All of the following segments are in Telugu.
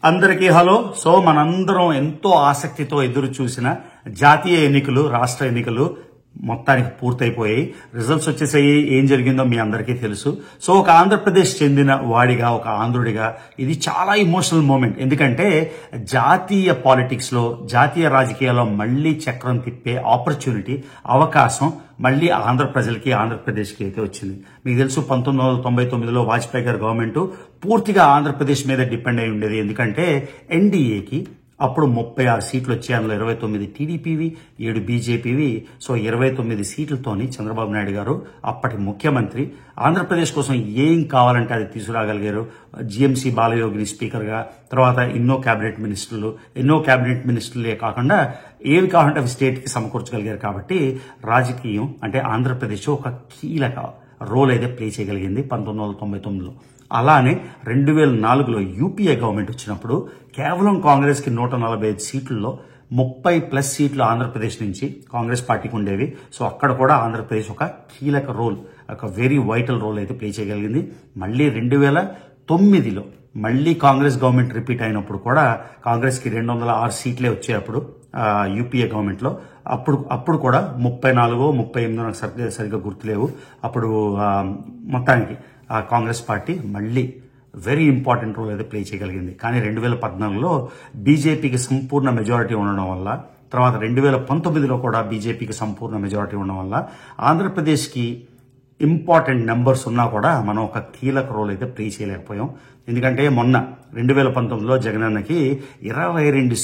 అందరికీ హలో. సో మనందరం ఎంతో ఆసక్తితో ఎదురు చూసిన జాతీయ ఎన్నికలు, రాష్ట్ర ఎన్నికలు మొత్తానికి పూర్తయిపోయాయి. రిజల్ట్స్ వచ్చేసాయి. ఏం జరిగిందో మీ అందరికీ తెలుసు. సో ఒక ఆంధ్రప్రదేశ్ చెందిన వాడిగా, ఒక ఆంధ్రుడిగా ఇది చాలా ఇమోషనల్ మూమెంట్. ఎందుకంటే జాతీయ పాలిటిక్స్ లో, జాతీయ రాజకీయాల్లో మళ్లీ చక్రం తిప్పే ఆపర్చునిటీ, అవకాశం మళ్లీ ఆంధ్ర ప్రజలకి, ఆంధ్రప్రదేశ్కి అయితే వచ్చింది. మీకు తెలుసు 1999లో వాజ్పేయి గారి గవర్నమెంట్ పూర్తిగా ఆంధ్రప్రదేశ్ మీద డిపెండ్ అయి ఉండేది. ఎందుకంటే ఎన్డీఏకి అప్పుడు 36 సీట్లు వచ్చాయి. అందులో 29 టీడీపీవి, 7 బీజేపీవి. సో 29 సీట్లతోని చంద్రబాబు నాయుడు గారు అప్పటి ముఖ్యమంత్రి ఆంధ్రప్రదేశ్ కోసం ఏం కావాలంటే అది తీసుకురాగలిగారు. జీఎంసీ బాలయోగిని స్పీకర్గా, తర్వాత ఎన్నో కేబినెట్ మినిస్టర్లే కాకుండా ఏవి కావాలంటే అవి స్టేట్కి సమకూర్చగలిగారు. కాబట్టి రాజకీయం అంటే ఆంధ్రప్రదేశ్ ఒక కీలక రోల్ అయితే ప్లే చేయగలిగింది 1999లో. అలానే 2004లో యూపీఏ గవర్నమెంట్ వచ్చినప్పుడు కేవలం కాంగ్రెస్ కి 145 సీట్లలో 30+ సీట్లు ఆంధ్రప్రదేశ్ నుంచి కాంగ్రెస్ పార్టీకి ఉండేవి. సో అక్కడ కూడా ఆంధ్రప్రదేశ్ ఒక కీలక రోల్, ఒక వెరీ వైటల్ రోల్ అయితే ప్లే చేయగలిగింది. మళ్ళీ 2009లో మళ్ళీ కాంగ్రెస్ గవర్నమెంట్ రిపీట్ అయినప్పుడు కూడా కాంగ్రెస్ కి 206 సీట్లే వచ్చాయి అప్పుడు యూపీఏ గవర్నమెంట్ లో. అప్పుడు కూడా 34, 38 నాకు సరిగ్గా గుర్తులేవు. అప్పుడు మొత్తానికి కాంగ్రెస్ పార్టీ మళ్ళీ వెరీ ఇంపార్టెంట్ రోల్ అయితే ప్లే చేయగలిగింది. కానీ 2014లో బీజేపీకి సంపూర్ణ మెజారిటీ ఉండడం వల్ల, తర్వాత 2019లో కూడా బీజేపీకి సంపూర్ణ మెజారిటీ ఉండడం వల్ల ఆంధ్రప్రదేశ్కి ఇంపార్టెంట్ నెంబర్స్ ఉన్నా కూడా మనం ఒక కీలక రోల్ అయితే ప్లే చేయలేకపోయాం. ఎందుకంటే మొన్న 2019లో జగనన్నకి 22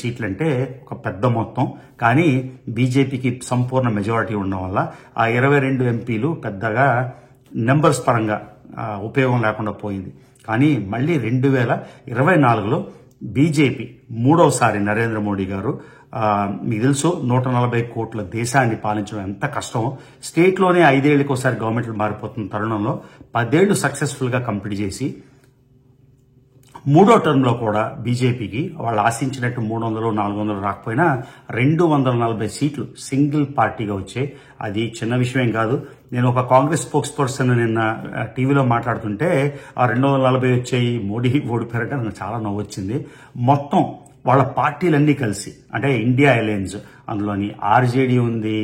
సీట్లు అంటే ఒక పెద్ద మొత్తం. కానీ బీజేపీకి సంపూర్ణ మెజారిటీ ఉండడం వల్ల ఆ 22 ఎంపీలు పెద్దగా నెంబర్స్ పరంగా ఉపయోగం లేకుండా పోయింది. కానీ మళ్ళీ 2024లో బీజేపీ మూడవసారి నరేంద్ర మోడీ గారు, మీకు తెలుసు 140 కోట్ల దేశాన్ని పాలించడం ఎంత కష్టమో. స్టేట్లోనే 5 ఏళ్లకి ఒకసారి గవర్నమెంట్లు మారిపోతున్న తరుణంలో 10 ఏళ్లు సక్సెస్ఫుల్ గా కంప్లీట్ చేసి మూడో టర్మ్లో కూడా బీజేపీకి వాళ్ళు ఆశించినట్టు 300, 400 రాకపోయినా 240 సీట్లు సింగిల్ పార్టీగా వచ్చాయి. అది చిన్న విషయం కాదు. నేను ఒక కాంగ్రెస్ స్పోక్స్ పర్సన్ నిన్న టీవీలో మాట్లాడుతుంటే ఆ 240 వచ్చాయి, మోడీ ఓడిపోయారంటే నాకు చాలా నవ్వు వచ్చింది. మొత్తం వాళ్ళ పార్టీలన్నీ కలిసి, అంటే ఇండియా అలయన్స్, అందులోని ఆర్జేడీ ఉంది,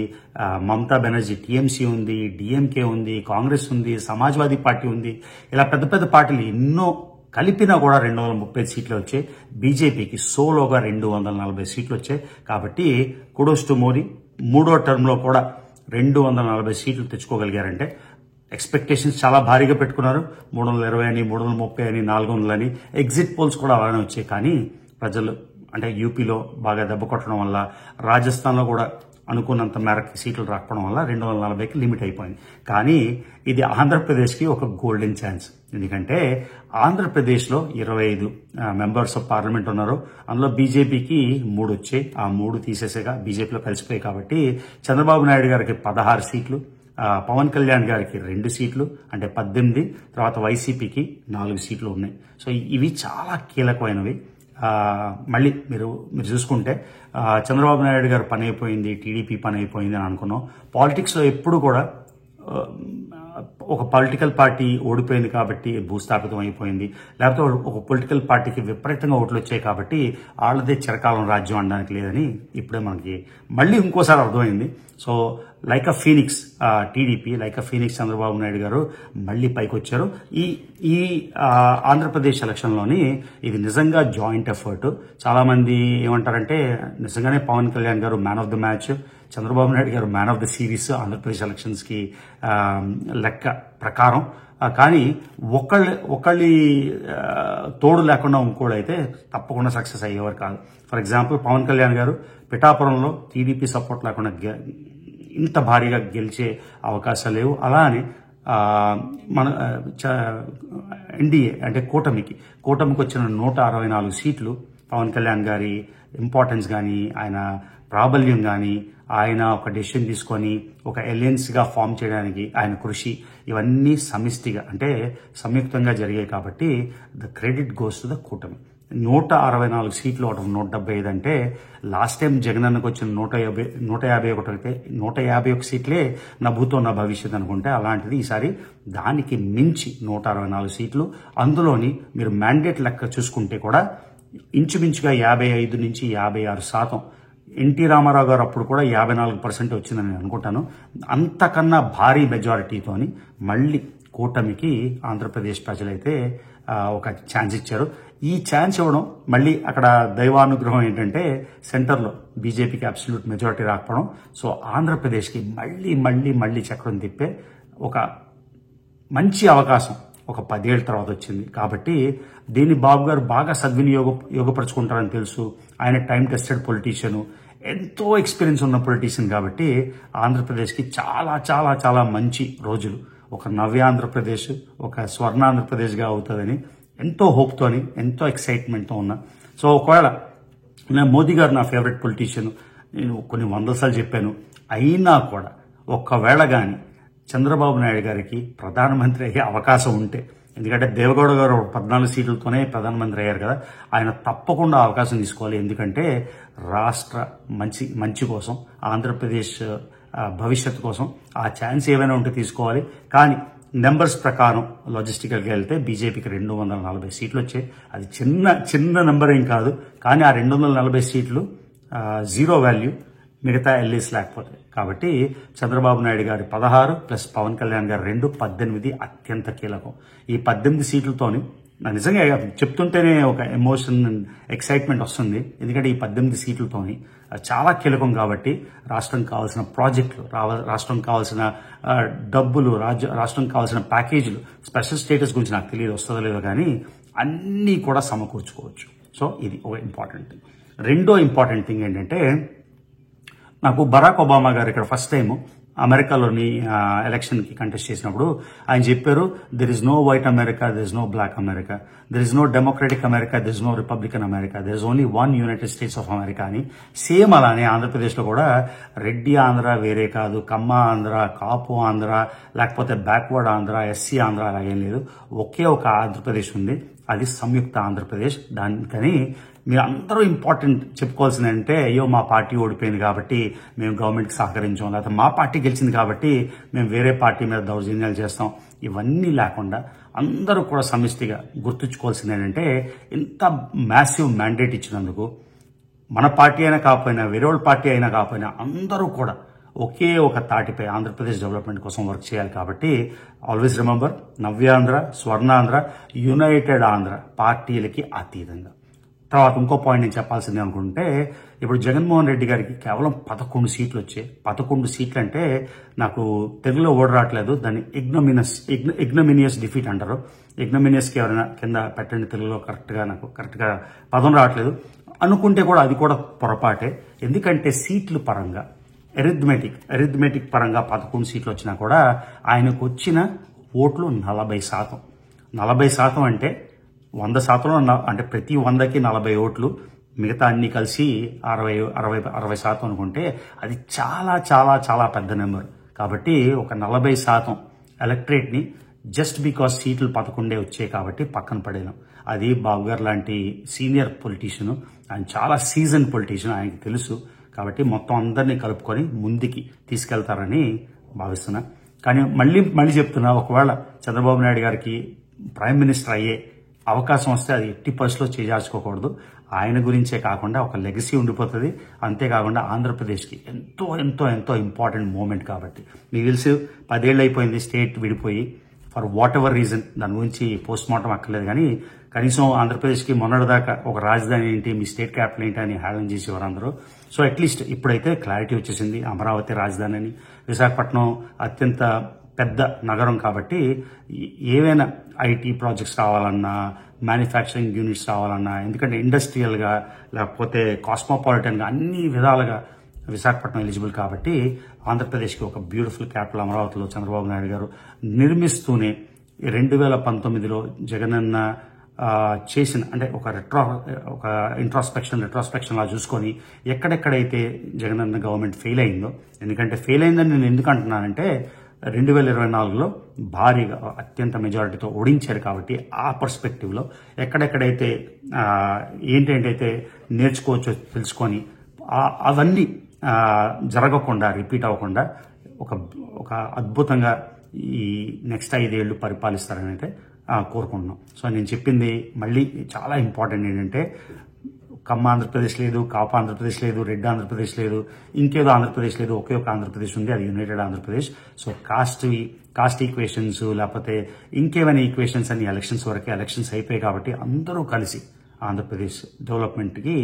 మమతా బెనర్జీ టీఎంసీ ఉంది, డిఎంకే ఉంది, కాంగ్రెస్ ఉంది, సమాజ్వాదీ పార్టీ ఉంది, ఇలా పెద్ద పెద్ద పార్టీలు ఎన్నో కలిపినా కూడా 230 సీట్లు వచ్చాయి. బీజేపీకి సోలోగా 240 సీట్లు వచ్చాయి. కాబట్టి కుడోస్ టు మోడీ. మూడో టర్మ్లో కూడా 240 సీట్లు తెచ్చుకోగలిగారంటే ఎక్స్పెక్టేషన్స్ చాలా భారీగా పెట్టుకున్నారు. 320 అని, 330 అని, 400 అని. ఎగ్జిట్ పోల్స్ కూడా అలానే వచ్చాయి. కానీ ప్రజలు అంటే యూపీలో బాగా దెబ్బ కొట్టడం వల్ల, రాజస్థాన్లో కూడా అనుకున్నంత మేరకు సీట్లు రాకపోవడం వల్ల 240కి లిమిట్ అయిపోయింది. కానీ ఇది ఆంధ్రప్రదేశ్కి ఒక గోల్డెన్ ఛాన్స్. ఎందుకంటే ఆంధ్రప్రదేశ్లో 25 మెంబర్స్ ఆఫ్ పార్లమెంట్ ఉన్నారు. అందులో బీజేపీకి 3 వచ్చాయి. ఆ 3 తీసేసేగా బీజేపీలో కలిసిపోయాయి. కాబట్టి చంద్రబాబు నాయుడు గారికి 16 సీట్లు, పవన్ కళ్యాణ్ గారికి 2 సీట్లు అంటే 18, తర్వాత వైసీపీకి 4 సీట్లు ఉన్నాయి. సో ఇవి చాలా కీలకమైనవి. మళ్ళీ మీరు చూసుకుంటే చంద్రబాబు నాయుడు గారు పని అయిపోయింది, టీడీపీ పని అయిపోయింది అని అనుకున్నాం. పాలిటిక్స్లో ఎప్పుడు కూడా ఒక పొలిటికల్ పార్టీ ఓడిపోయింది కాబట్టి భూస్థాపితం అయిపోయింది, లేకపోతే ఒక పొలిటికల్ పార్టీకి విపరీతంగా ఓట్లు వచ్చాయి కాబట్టి వాళ్ళదే చిరకాలం రాజ్యం అనడానికి లేదని ఇప్పుడే మనకి మళ్ళీ ఇంకోసారి అర్థమైంది. So like a Phoenix TDP, like a Phoenix Chandrababu Naidu గారు మళ్ళీ పైకి వచ్చారు. ఈ ఆంధ్రప్రదేశ్ ఎలక్షన్లోని ఇది నిజంగా జాయింట్ ఎఫర్ట్. చాలా మంది ఏమంటారంటే నిజంగానే Pawan Kalyan garu man of the match, Chandrababu Naidu garu man of the series Andhra Pradesh elections కి లెక్క ప్రకారం. కానీ ఒకళ్ళి తోడు లేకుండా ఇంకోడైతే తప్పకుండా సక్సెస్ అయ్యేవారు కాదు. ఫర్ ఎగ్జాంపుల్ పవన్ కళ్యాణ్ గారు పిఠాపురంలో టీడీపీ సపోర్ట్ లేకుండా ఇంత భారీగా గెలిచే అవకాశాలు లేవు. అలానే మన ఎన్డీఏ అంటే కూటమికి వచ్చిన 164 సీట్లు పవన్ కళ్యాణ్ గారి ఇంపార్టెన్స్ కానీ, ఆయన ప్రాబల్యం కానీ, ఆయన ఒక డెసిషన్ తీసుకొని ఒక అలయన్స్ గా ఫామ్ చేయడానికి ఆయన కృషి, ఇవన్నీ సమిష్టిగా అంటే సంయుక్తంగా జరిగాయి. కాబట్టి the credit goes to the కూటమి. 164 సీట్లు అవుట్ ఆఫ్ 175 అంటే లాస్ట్ టైం జగనన్నకు వచ్చిన 151 సీట్లే నా భూతో నా భవిష్యత్ అనుకుంటే, అలాంటిది ఈసారి దానికి మించి 164 సీట్లు. అందులోని మీరు మ్యాండేట్ లెక్క చూసుకుంటే కూడా ఇంచుమించుగా 55 నుంచి 56%. ఎన్టీ రామారావు గారు అప్పుడు కూడా 54% వచ్చిందని నేను అనుకుంటాను. అంతకన్నా భారీ మెజారిటీతోని మళ్ళీ కూటమికి ఆంధ్రప్రదేశ్ ప్రజలైతే ఒక ఛాన్స్ ఇచ్చారు. ఈ ఛాన్స్ ఇవ్వడం మళ్ళీ అక్కడ దైవానుగ్రహం ఏంటంటే సెంటర్లో బీజేపీకి అబ్సల్యూట్ మెజారిటీ రాకపోవడం. సో ఆంధ్రప్రదేశ్కి మళ్ళీ చక్రం తిప్పే ఒక మంచి అవకాశం ఒక 10 ఏళ్ల తర్వాత వచ్చింది. కాబట్టి దీన్ని బాబు గారు బాగా యోగపరుచుకుంటారని తెలుసు. ఆయన టైం టెస్టెడ్ పొలిటీషియన్, ఎంతో ఎక్స్పీరియన్స్ ఉన్న పొలిటీషియన్. కాబట్టి ఆంధ్రప్రదేశ్కి చాలా చాలా చాలా మంచి రోజులు, ఒక నవ్యాంధ్రప్రదేశ్, ఒక స్వర్ణాంధ్రప్రదేశ్గా అవుతుందని ఎంతో హోప్తోని, ఎంతో ఎక్సైట్మెంట్తో ఉన్నా. సో ఒకవేళ మోదీ గారు నా ఫేవరెట్ పొలిటీషియన్, నేను కొన్ని 100 సార్లు చెప్పాను. అయినా కూడా ఒక్కవేళ కానీ చంద్రబాబు నాయుడు గారికి ప్రధానమంత్రి అయ్యే అవకాశం ఉంటే, ఎందుకంటే దేవగౌడ గారు 14 సీట్లతోనే ప్రధానమంత్రి అయ్యారు కదా, ఆయన తప్పకుండా అవకాశం తీసుకోవాలి. ఎందుకంటే రాష్ట్ర మంచి కోసం, ఆంధ్రప్రదేశ్ భవిష్యత్తు కోసం ఆ ఛాన్స్ ఏమైనా ఉంటే తీసుకోవాలి. కానీ నెంబర్స్ ప్రకారం లాజిస్టికల్గా వెళ్తే బీజేపీకి 240 సీట్లు వచ్చాయి. అది చిన్న నెంబర్ ఏం కాదు. కానీ ఆ 240 సీట్లు జీరో వాల్యూ మిగతా ఎల్ఈస్ లేకపోతే. కాబట్టి చంద్రబాబు నాయుడు గారి 16 ప్లస్ పవన్ కళ్యాణ్ గారి 2 18 అత్యంత కీలకం. ఈ 18 సీట్లతోని నిజంగా చెప్తుంటేనే ఒక ఎమోషన్, ఎక్సైట్మెంట్ వస్తుంది. ఎందుకంటే ఈ 18 సీట్లతోని చాలా కీలకం. కాబట్టి రాష్ట్రం కావాల్సిన ప్రాజెక్టులు, రాష్ట్రం కావాల్సిన డబ్బులు, రాష్ట్రం కావాల్సిన ప్యాకేజీలు, స్పెషల్ స్టేటస్ గురించి నాకు తెలియదు వస్తుందో లేదో, కానీ అన్నీ కూడా సమకూర్చుకోవచ్చు. సో ఇది ఒక ఇంపార్టెంట్ థింగ్. రెండో ఇంపార్టెంట్ థింగ్ ఏంటంటే, నాకు బరాక్ ఒబామా గారు ఇక్కడ ఫస్ట్ టైం అమెరికాలోని ఎలక్షన్కి కంటెస్ట్ చేసినప్పుడు ఆయన చెప్పారు, there is no white America, there is no black America, there is no Democratic America, there is no Republican America, there is only one United States of America అని. సేమ్ అలానే ఆంధ్రప్రదేశ్లో కూడా రెడ్డి ఆంధ్ర వేరే కాదు, కమ్మ ఆంధ్ర, కాపు ఆంధ్ర, లేకపోతే బ్యాక్వర్డ్ ఆంధ్ర, ఎస్సీ ఆంధ్ర అలాగేం లేదు. ఒకే ఒక ఆంధ్రప్రదేశ్ ఉంది, అది సంయుక్త ఆంధ్రప్రదేశ్. దానికని మీరు అందరూ ఇంపార్టెంట్ చెప్పుకోవాల్సింది అంటే, అయ్యో మా పార్టీ ఓడిపోయింది కాబట్టి మేము గవర్నమెంట్కి సహకరించాం, లేకపోతే మా పార్టీ గెలిచింది కాబట్టి మేము వేరే పార్టీ మీద దౌర్జన్యాలు చేస్తాం, ఇవన్నీ లేకుండా అందరూ కూడా సమిష్టిగా గుర్తుంచుకోవాల్సింది ఏంటంటే, ఇంత మ్యాసివ్ మ్యాండేట్ ఇచ్చినందుకు మన పార్టీ అయినా కాకపోయినా, వేరే వాళ్ళ పార్టీ అయినా కాకపోయినా అందరూ కూడా ఒకే ఒక తాటిపై ఆంధ్రప్రదేశ్ డెవలప్మెంట్ కోసం వర్క్ చేయాలి. కాబట్టి ఆల్వేస్ రిమెంబర్, నవ్యాంధ్ర, స్వర్ణాంధ్ర, యునైటెడ్ ఆంధ్ర, పార్టీలకి అతీతంగా. తర్వాత ఇంకో పాయింట్ నేను చెప్పాల్సింది అనుకుంటే, ఇప్పుడు జగన్మోహన్ రెడ్డి గారికి కేవలం 11 సీట్లు వచ్చాయి. 11 సీట్లు అంటే నాకు తెలుగులో ఓడి రావట్లేదు, దాన్ని ఇగ్నోమినియస్ డిఫీట్ అంటారు. ఇగ్నోమినియస్కి ఎవరైనా కింద పెట్టండి తెలుగులో, కరెక్ట్గా పదం రావట్లేదు అనుకుంటే కూడా అది కూడా పొరపాటే. ఎందుకంటే సీట్లు పరంగా అరిథమెటిక్ పరంగా 11 సీట్లు వచ్చినా కూడా ఆయనకు వచ్చిన ఓట్లు 40%. 40% అంటే 100%లో అంటే ప్రతి 100కి 40 ఓట్లు, మిగతా అన్ని కలిసి 60% అనుకుంటే అది చాలా చాలా చాలా పెద్ద నెంబర్. కాబట్టి ఒక 40% ఎలక్టరేట్ని జస్ట్ బికాస్ సీట్లు 11 వచ్చాయి కాబట్టి పక్కన పడేయడం. అది బాబు గారు లాంటి సీనియర్ పొలిటీషియన్, ఆయన చాలా సీజన్ పొలిటీషియన్, ఆయనకి తెలుసు. కాబట్టి మొత్తం అందరినీ కలుపుకొని ముందుకి తీసుకెళ్తారని భావిస్తున్నా. కానీ మళ్ళీ చెప్తున్నా, ఒకవేళ చంద్రబాబు నాయుడు గారికి ప్రైమ్ మినిస్టర్ అయ్యే అవకాశం వస్తే అది ఎట్టి పరిస్థితిలో చేజార్చుకోకూడదు. ఆయన గురించే కాకుండా ఒక లెగసీ ఉండిపోతుంది. అంతేకాకుండా ఆంధ్రప్రదేశ్కి ఎంతో ఎంతో ఎంతో ఇంపార్టెంట్ మూమెంట్. కాబట్టి మీకు తెలిసి 10 ఏళ్ళు అయిపోయింది స్టేట్ విడిపోయి, ఫర్ వాట్ ఎవర్ రీజన్, దాని గురించి పోస్ట్ మార్టం అక్కర్లేదు. కానీ కనీసం ఆంధ్రప్రదేశ్కి మొన్నటిదాకా ఒక రాజధాని ఏంటి, మీ స్టేట్ క్యాపిటల్ ఏంటి అని హ్యాలం చేసేవారు అందరూ. సో అట్లీస్ట్ ఇప్పుడైతే క్లారిటీ వచ్చేసింది, అమరావతి రాజధాని అని. విశాఖపట్నం అత్యంత పెద్ద నగరం కాబట్టి ఏవైనా ఐటీ ప్రాజెక్ట్స్ రావాలన్నా, మ్యానుఫ్యాక్చరింగ్ యూనిట్స్ రావాలన్నా, ఎందుకంటే ఇండస్ట్రియల్గా లేకపోతే కాస్మోపాలిటన్గా అన్ని విధాలుగా విశాఖపట్నం ఎలిజిబుల్. కాబట్టి ఆంధ్రప్రదేశ్కి ఒక బ్యూటిఫుల్ క్యాపిటల్ అమరావతిలో చంద్రబాబు నాయుడు గారు నిర్మిస్తూనే 2019లో జగనన్న చేసిన అంటే ఒక రెట్రాస్పెక్షన్ లా చూసుకొని ఎక్కడెక్కడైతే జగనన్న గవర్నమెంట్ ఫెయిల్ అయిందో, ఎందుకంటే ఫెయిల్ అయిందని నేను ఎందుకు అంటున్నానంటే, 2024లో భారీగా అత్యంత మెజారిటీతో ఓడించారు. కాబట్టి ఆ పర్స్పెక్టివ్లో ఎక్కడెక్కడైతే ఏంటంటైతే నేర్చుకోవచ్చో తెలుసుకొని అవన్నీ జరగకుండా రిపీట్ అవ్వకుండా ఒక అద్భుతంగా ఈ నెక్స్ట్ 5 ఏళ్ళు పరిపాలిస్తారని అయితే కోరుకుంటున్నాం. సో నేను చెప్పింది మళ్ళీ చాలా ఇంపార్టెంట్ ఏంటంటే, కమ్మ ఆంధ్రప్రదేశ్ లేదు, కాపు ఆంధ్రప్రదేశ్ లేదు, రెడ్ ఆంధ్రప్రదేశ్ లేదు, ఇంకేదో ఆంధ్రప్రదేశ్ లేదు, ఒకే ఒక ఆంధ్రప్రదేశ్ ఉంది, అది United Andhra Pradesh. So cost equations లేకపోతే ఇంకేమైనా ఈక్వేషన్స్ అన్ని ఎలక్షన్స్ అయిపోయాయి. కాబట్టి అందరూ కలిసి ఆంధ్రప్రదేశ్ డెవలప్మెంట్కి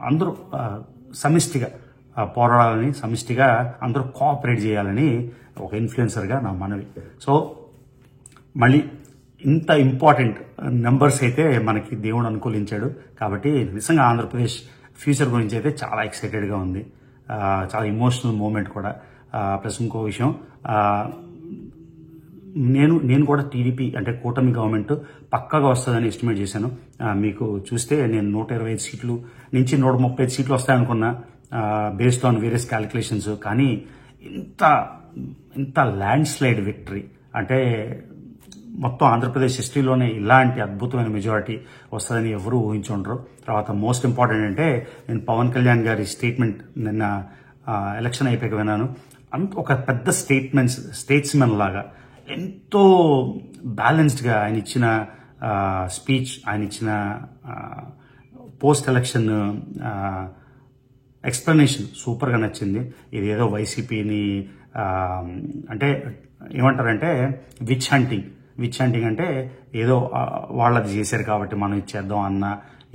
అందరూ సమిష్టిగా పోరాడాలని, సమిష్టిగా అందరూ కోఆపరేట్ చేయాలని ఒక ఇన్ఫ్లుయెన్సర్గా నా మనవి. సో మళ్ళీ ఇంత ఇంపార్టెంట్ నెంబర్స్ అయితే మనకి దేవుడు అనుకూలించాడు. కాబట్టి నిజంగా ఆంధ్రప్రదేశ్ ఫ్యూచర్ గురించి అయితే చాలా ఎక్సైటెడ్గా ఉంది. చాలా ఇమోషనల్ మూమెంట్ కూడా. ప్లస్ ఇంకో విషయం, నేను కూడా టీడీపీ అంటే కూటమి గవర్నమెంట్ పక్కగా వస్తుందని ఎస్టిమేట్ చేశాను. మీకు చూస్తే నేను 125 సీట్లు నుంచి 135 సీట్లు వస్తాయనుకున్నా, బేస్డ్ ఆన్ వేరియస్ క్యాలిక్యులేషన్స్. కానీ ఇంత ల్యాండ్ స్లైడ్ విక్టరీ అంటే మొత్తం ఆంధ్రప్రదేశ్ హిస్టరీలోనే ఇలాంటి అద్భుతమైన మెజారిటీ వస్తుందని ఎవరూ ఊహించుండరు. తర్వాత మోస్ట్ ఇంపార్టెంట్ అంటే, నేను పవన్ కళ్యాణ్ గారి స్టేట్మెంట్ నిన్న ఎలక్షన్ అయిపోయాక విన్నాను. ఒక పెద్ద స్టేట్స్మెన్ లాగా ఎంతో బ్యాలెన్స్డ్గా ఆయన ఇచ్చిన స్పీచ్, ఆయన ఇచ్చిన పోస్ట్ ఎలక్షన్ ఎక్స్ప్లెనేషన్ సూపర్గా నచ్చింది. ఇదేదో వైసీపీని అంటే ఏమంటారంటే విచ్ హంటింగ్ అంటే ఏదో వాళ్ళది చేశారు కాబట్టి మనం ఇచ్చేద్దాం అన్న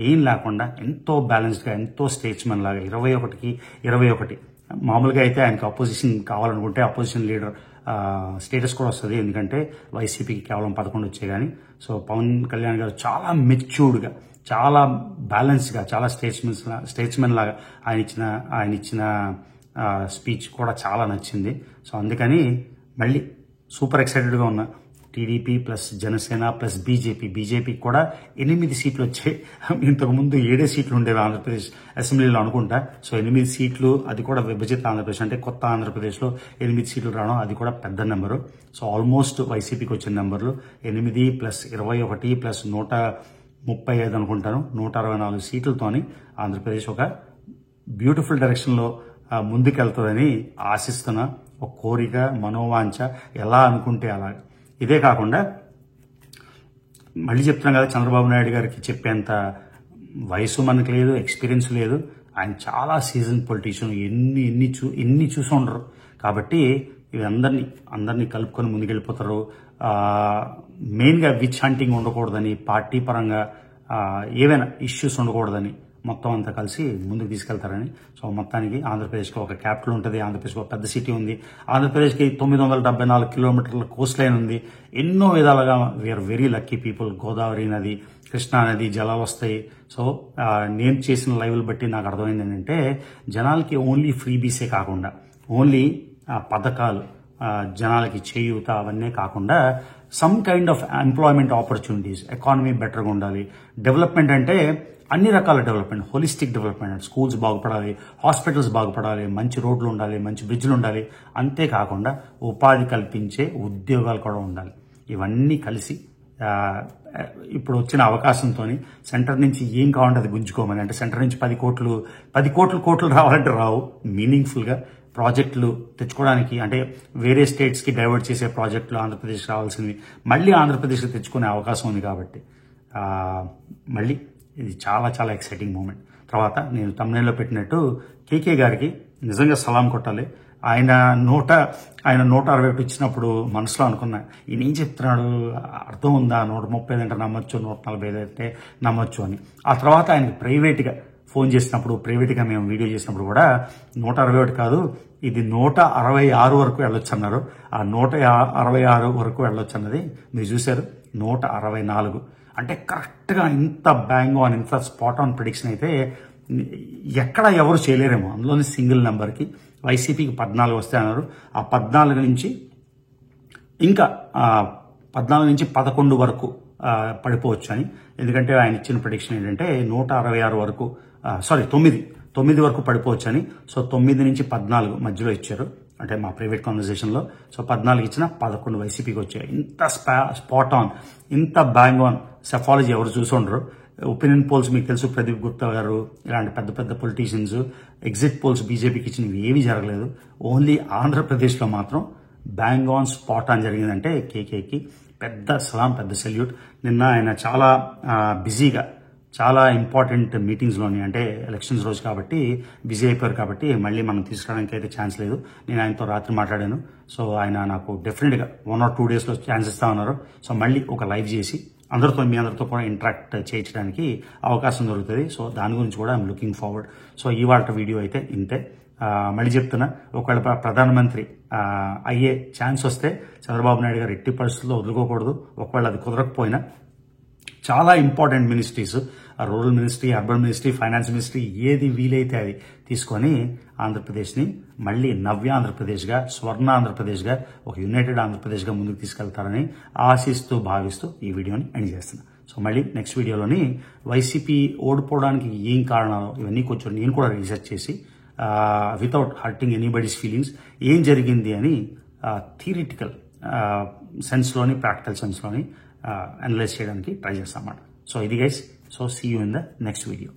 ఏం లేకుండా ఎంతో బ్యాలెన్స్డ్గా, ఎంతో స్టేట్స్మెన్ లాగా 21కి 21. మామూలుగా అయితే ఆయనకు అపోజిషన్ కావాలనుకుంటే అపోజిషన్ లీడర్ స్టేటస్ కూడా వస్తుంది, ఎందుకంటే వైసీపీకి కేవలం 11 వచ్చాయి. కానీ సో పవన్ కళ్యాణ్ గారు చాలా మెచ్యూర్డ్గా, చాలా బ్యాలెన్స్గా, చాలా స్టేట్స్మెన్ లాగా ఆయన ఇచ్చిన స్పీచ్ కూడా చాలా నచ్చింది. సో అందుకని మళ్ళీ సూపర్ ఎక్సైటెడ్గా ఉన్నా. TDP plus Janasena plus BJP కూడా 8 సీట్లు వచ్చాయి. ఇంతకుముందు 7 సీట్లు ఉండేవి ఆంధ్రప్రదేశ్ అసెంబ్లీలో అనుకుంటా. సో 8 సీట్లు, అది కూడా విభజిత ఆంధ్రప్రదేశ్ అంటే కొత్త ఆంధ్రప్రదేశ్లో 8 సీట్లు రావడం, అది కూడా పెద్ద నెంబరు. సో ఆల్మోస్ట్ వైసీపీకి వచ్చిన నెంబర్లు 8 ప్లస్ 21 ప్లస్ 135 అనుకుంటాను, 164 సీట్లతోని ఆంధ్రప్రదేశ్ ఒక బ్యూటిఫుల్ డైరెక్షన్లో ముందుకెళ్తుందని ఆశిస్తున్న ఒక కోరిక, మనోవాంఛ, ఎలా అనుకుంటే అలా. ఇదే కాకుండా మళ్ళీ చెప్తున్నాం కదా, చంద్రబాబు నాయుడు గారికి చెప్పేంత వయసు మనకు లేదు, ఎక్స్పీరియన్స్ లేదు. ఆయన చాలా సీజన్ పొలిటీషియన్, ఎన్ని చూసి ఉండరు. కాబట్టి ఇవి అందరినీ కలుపుకొని ముందుకెళ్ళిపోతారు. మెయిన్గా విచ్ హంటింగ్ ఉండకూడదని, పార్టీ పరంగా ఏవైనా ఇష్యూస్ ఉండకూడదని మొత్తం అంతా కలిసి ముందుకు తీసుకెళ్తారని. సో మొత్తానికి ఆంధ్రప్రదేశ్కి ఒక క్యాపిటల్ ఉంటుంది, ఆంధ్రప్రదేశ్కి ఒక పెద్ద సిటీ ఉంది, ఆంధ్రప్రదేశ్కి 974 కిలోమీటర్ల కోస్ట్ లైన్ ఉంది. ఎన్నో విధాలుగా we are very lucky people. Godavari నది, కృష్ణా నది జలాలు వస్తాయి. సో నేను చేసిన లైవ్లు బట్టి నాకు అర్థమైంది ఏంటంటే, జనాలకి ఓన్లీ ఫ్రీబీసే కాకుండా, ఓన్లీ పథకాలు, జనాలకి చేయూత అవన్నీ కాకుండా some kind of employment opportunities, economy బెటర్గా ఉండాలి. డెవలప్మెంట్ అంటే అన్ని రకాల డెవలప్మెంట్, హోలిస్టిక్ డెవలప్మెంట్. స్కూల్స్ బాగుపడాలి, హాస్పిటల్స్ బాగుపడాలి, మంచి రోడ్లు ఉండాలి, మంచి బ్రిడ్జ్లు ఉండాలి. అంతేకాకుండా ఉపాధి కల్పించే ఉద్యోగాలు కూడా ఉండాలి. ఇవన్నీ కలిసి ఇప్పుడు వచ్చిన అవకాశంతో సెంటర్ నుంచి ఏం కావాలంటే అది గుంజుకోమని, అంటే సెంటర్ నుంచి 10 కోట్లు రావాలంటే రావు. మీనింగ్ఫుల్గా ప్రాజెక్టులు తెచ్చుకోవడానికి, అంటే వేరే స్టేట్స్కి డైవర్ట్ చేసే ప్రాజెక్టులు ఆంధ్రప్రదేశ్కి రావాల్సింది మళ్ళీ ఆంధ్రప్రదేశ్కి తెచ్చుకునే అవకాశం ఉంది. కాబట్టి మళ్ళీ ఇది చాలా చాలా ఎక్సైటింగ్ మూమెంట్. తర్వాత నేను తమ్ముళ్ళలో పెట్టినట్టు కేకే గారికి నిజంగా సలాం కొట్టాలి. ఆయన 161 ఇచ్చినప్పుడు మనసులో అనుకున్నా, ఈయన ఏం చెప్తున్నాడు, అర్థం ఉందా, 135 అంటే నమ్మొచ్చు, 145 అంటే నమ్మొచ్చు అని. ఆ తర్వాత ఆయనకి ప్రైవేట్గా ఫోన్ చేసినప్పుడు, ప్రైవేట్గా మేము వీడియో చేసినప్పుడు కూడా 161 కాదు, ఇది 166 వరకు వెళ్ళొచ్చు అన్నారు. ఆ 166 వరకు వెళ్ళొచ్చు అన్నది మీరు చూశారు. 164 అంటే కరెక్ట్గా ఇంత బ్యాంగ్ ఆన్, ఇంత స్పాట్ ఆన్ ప్రిడిక్షన్ అయితే ఎక్కడ ఎవరు చేయలేరేమో. అందులోని సింగిల్ నెంబర్కి వైసీపీకి 14 వస్తాయి అన్నారు. ఆ 14 నుంచి ఇంకా 11 వరకు పడిపోవచ్చు అని. ఎందుకంటే ఆయన ఇచ్చిన ప్రిడిక్షన్ ఏంటంటే 166 వరకు, 9 వరకు పడిపోవచ్చు అని. సో 9 నుంచి 14 మధ్యలో ఇచ్చారు. అంటే మా ప్రైవేట్ కాన్వర్సేషన్లో. సో 14 ఇచ్చిన 11 వైసీపీకి వచ్చాయి. ఇంత స్పాట్ ఆన్, ఇంత బ్యాంగ్ ఆన్ సెఫాలజీ ఎవరు చూసుండరు. ఒపీనియన్ పోల్స్ మీకు తెలుసు, ప్రదీప్ గుప్తా గారు ఇలాంటి పెద్ద పెద్ద పొలిటీషియన్స్ ఎగ్జిట్ పోల్స్ బీజేపీకి ఇచ్చినవి ఏమీ జరగలేదు. ఓన్లీ ఆంధ్రప్రదేశ్లో మాత్రం బ్యాంగ్ ఆన్ స్పాట్ ఆన్ జరిగిందంటే కేకేకి పెద్ద సలాం, పెద్ద సెల్యూట్. నిన్న ఆయన చాలా బిజీగా, చాలా ఇంపార్టెంట్ మీటింగ్స్లోని, అంటే ఎలక్షన్స్ రోజు కాబట్టి బిజీ అయిపోయారు కాబట్టి మళ్ళీ మనం తీసుకురావడానికి అయితే ఛాన్స్ లేదు. నేను ఆయనతో రాత్రి మాట్లాడాను. సో ఆయన నాకు డెఫినెట్గా 1 or 2 డేస్లో ఛాన్స్ ఇస్తా ఉన్నారు. సో మళ్ళీ ఒక లైవ్ చేసి మీ అందరితో కూడా ఇంటరాక్ట్ చేయించడానికి అవకాశం దొరుకుతుంది. సో దాని గురించి కూడా ఐఎమ్ లుకింగ్ ఫార్వర్డ్. సో ఇవాళ వీడియో అయితే ఇంతే. మళ్ళీ చెప్తున్నా, ఒకవేళ ప్రధానమంత్రి అయ్యే ఛాన్స్ వస్తే చంద్రబాబు నాయుడు గారు ఎట్టి పరిస్థితుల్లో వదులుకోకూడదు. ఒకవేళ అది కుదరకపోయినా చాలా important ministries, rural ministry, urban ministry, finance ministry, ఏది వీలైతే అది తీసుకొని ఆంధ్రప్రదేశ్ని మళ్ళీ నవ్య ఆంధ్రప్రదేశ్గా, స్వర్ణ ఆంధ్రప్రదేశ్గా, ఒక యునైటెడ్ ఆంధ్రప్రదేశ్గా ముందుకు తీసుకెళ్తారని ఆశిస్తూ, భావిస్తూ ఈ వీడియోని ఎండ్ చేస్తున్నా. సో మళ్ళీ నెక్స్ట్ వీడియోలోని వైసీపీ ఓడిపోవడానికి ఏం కారణాలు ఇవన్నీ కొంచెం నేను కూడా రీసెర్చ్ చేసి వితౌట్ హర్టింగ్ ఎనీబడీస్ ఫీలింగ్స్ ఏం జరిగింది అని థియరిటికల్ సెన్స్లోని, ప్రాక్టికల్ సెన్స్లోని అనలైజ్ చేయడానికి ట్రై చేస్తాం అన్నమాట. సో ఇది guys. So see you in the next video.